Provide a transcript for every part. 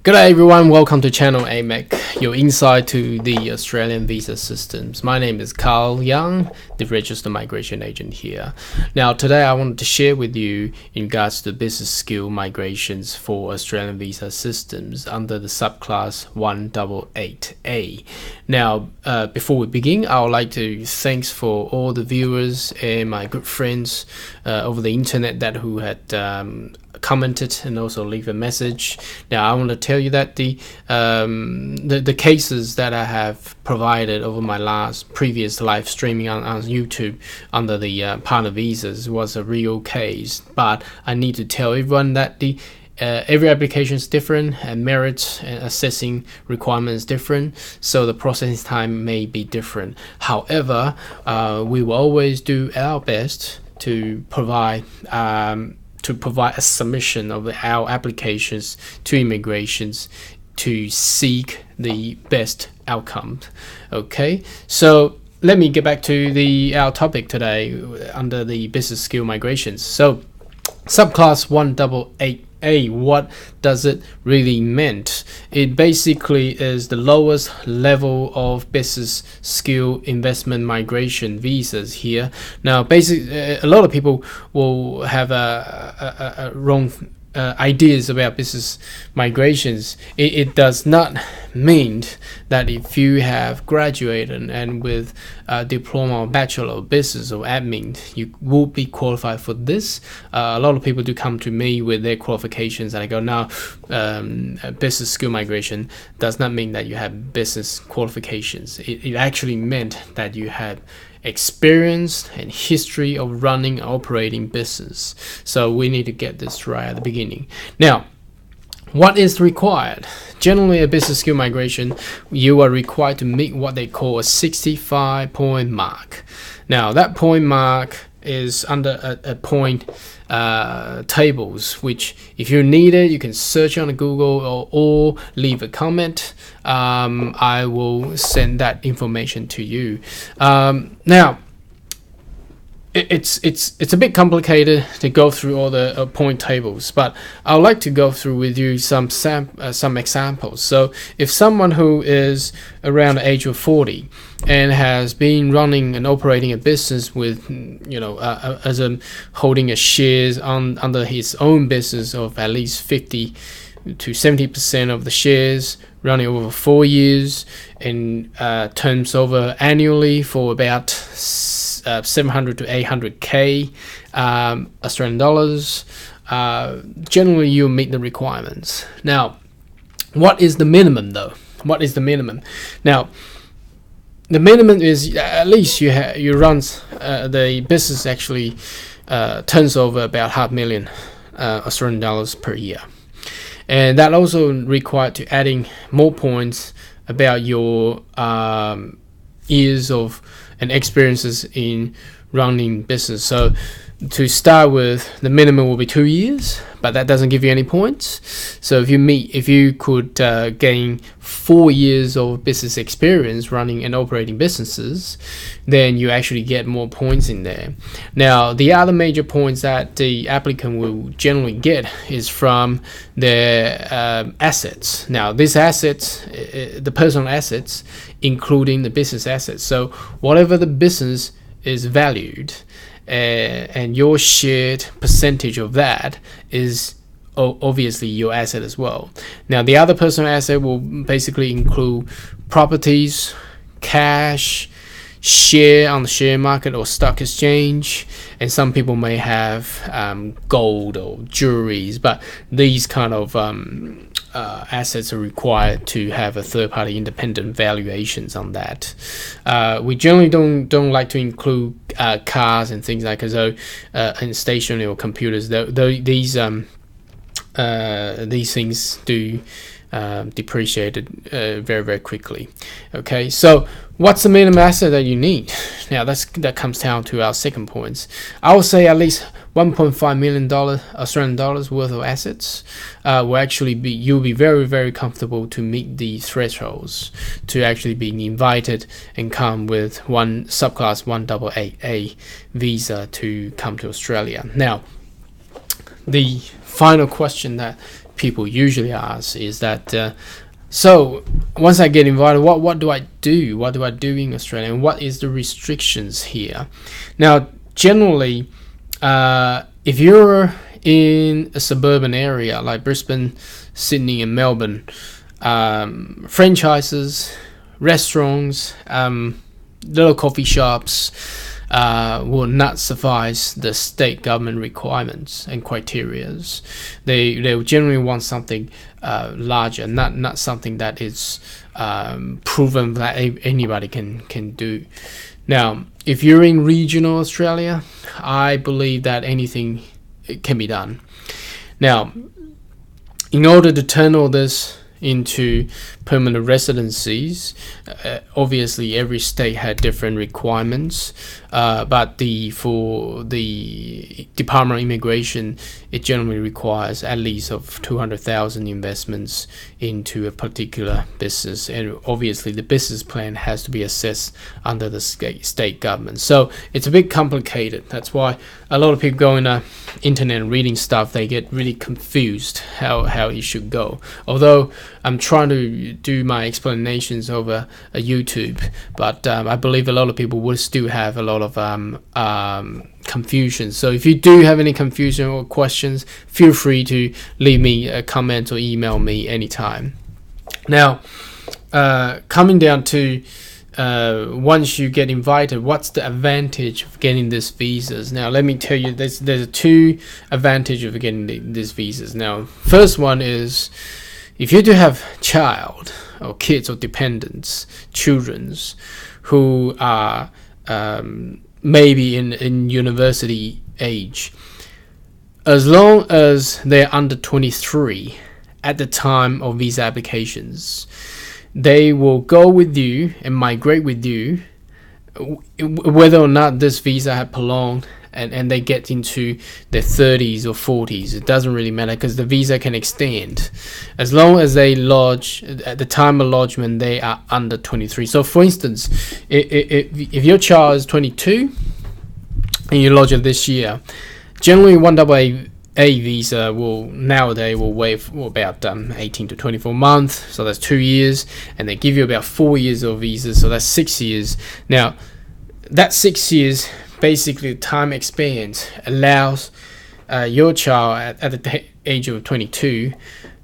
Good day everyone, welcome to channel AMEC, your insight to the Australian visa systems. My name is Carl Young, the Registered Migration Agent here. Now today I wanted to share with you in regards to business skill migrations for Australian visa systems under the subclass 188A. Now before we begin, I would like to thanks for all the viewers and my good friends over the internet that who had commented and also leave a message. Now I want to tell you that the cases that I have provided over my previous live streaming on YouTube under the partner visas was a real case, but I need to tell everyone that the every application is different and merits and assessing requirements different, so the processing time may be different. However, we will always do our best to provide a submission of our applications to immigrations to seek the best outcome. Okay, so let me get back to our topic today under the business skill migrations. So subclass 188A, what does it really meant? It basically is the lowest level of business skill investment migration visas here. Now basically a lot of people will have a wrong ideas about business migrations. It does not mean that if you have graduated and with a diploma or bachelor of business or admin, you will be qualified for this. A lot of people do come to me with their qualifications and I go, now business skill migration does not mean that you have business qualifications. It actually meant that you had experience and history of running and operating business. So we need to get this right at the beginning. Now, what is required? Generally, a business skill migration, you are required to meet what they call a 65-point mark. Now, that point mark is under a point tables, which if you need it, you can search on Google or leave a comment. I will send that information to you. Now, it's a bit complicated to go through all the point tables, but I would like to go through with you some examples. So if someone who is around the age of 40 and has been running and operating a business with holding a shares under his own business of at least 50 to 70% of the shares, running over 4 years, and turns over annually for about 700 to 800k Australian dollars, generally you meet the requirements. Now, what is the minimum though? What is the minimum? Now, the minimum is at least you run the business actually turns over about $500,000 Australian dollars per year, and that also required to adding more points about your years of and experiences in running business. So to start with, the minimum will be 2 years, but that doesn't give you any points. So if you could gain 4 years of business experience running and operating businesses, then you actually get more points in there. Now, the other major points that the applicant will generally get is from their assets. Now, these assets, the personal assets, including the business assets. So whatever the business is valued, and your shared percentage of that is obviously your asset as well. Now, the other personal asset will basically include properties, cash, share on the share market or stock exchange, and some people may have gold or jewelries, but these kind of assets are required to have a third-party independent valuations on that. We generally don't like to include cars and things like so, and stationery or computers. These things do depreciated very, very quickly. Okay, so what's the minimum asset that you need? Now that comes down to our second points. I would say at least $1.5 million Australian dollars worth of assets will actually be, you'll be very, very comfortable to meet the thresholds to actually being invited and come with one subclass 188A visa to come to Australia. Now, the final question that people usually ask is that, so once I get invited, what do I do? What do I do in Australia? And what is the restrictions here? Now, generally, if you're in a suburban area like Brisbane, Sydney, and Melbourne, franchises, restaurants, little coffee shops will not suffice the state government requirements and criterias. They will generally want something larger, not something that is proven that anybody can do. Now, if you're in regional Australia, I believe that anything can be done. Now, in order to turn all this into permanent residencies, obviously every state had different requirements, but for the Department of Immigration, it generally requires at least of 200,000 investments into a particular business, and obviously the business plan has to be assessed under the state government. So it's a bit complicated. That's why a lot of people go in the internet and reading stuff, they get really confused how it should go. Although I'm trying to do my explanations over YouTube, but I believe a lot of people will still have a lot of confusion. So if you do have any confusion or questions, feel free to leave me a comment or email me anytime. Now, coming down to once you get invited, what's the advantage of getting these visas? Now, let me tell you, there's two advantages of getting these visas. Now, first one is, if you do have child or kids or dependents, children's who are maybe in university age, as long as they're under 23 at the time of visa applications, they will go with you and migrate with you, whether or not this visa had prolonged and they get into their 30s or 40s. It doesn't really matter, because the visa can extend as long as they lodge at the time of lodgement they are under 23. So for instance, if your child is 22 and you lodge it this year, generally 1AA visa will waive about 18 to 24 months, so that's 2 years, and they give you about 4 years of visa, so that's 6 years. Now that 6 years, basically time experience allows your child at the age of 22,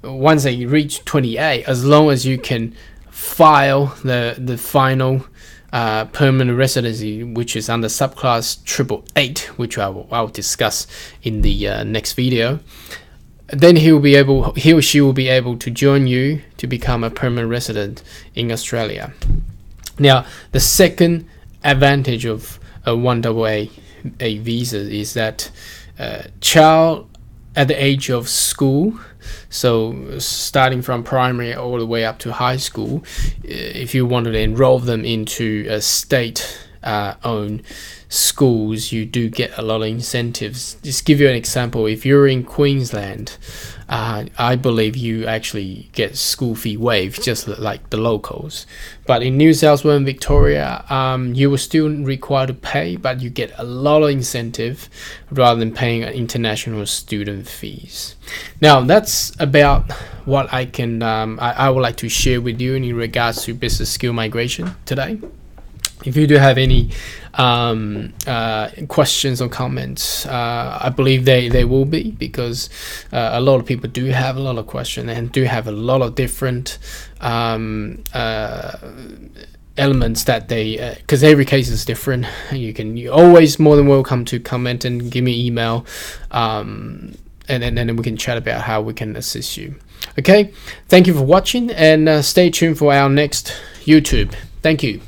once they reach 28, as long as you can file the final permanent residency, which is under subclass 888, which I will discuss in the next video, then he or she will be able to join you to become a permanent resident in Australia. Now, the second advantage of a 1AA visa is that child at the age of school, so starting from primary all the way up to high school, if you wanted to enroll them into a state owned schools, you do get a lot of incentives. Just give you an example, if you're in Queensland, I believe you actually get school fee waived just like the locals, but in New South Wales and Victoria, you will still require to pay, but you get a lot of incentive rather than paying international student fees. Now that's about what I would like to share with you in regards to business skill migration today. If you do have any questions or comments, I believe they will be, because a lot of people do have a lot of questions and do have a lot of different elements that they, because every case is different. You're always more than welcome to comment and give me email, and then we can chat about how we can assist you. Okay, thank you for watching, and stay tuned for our next YouTube. Thank you.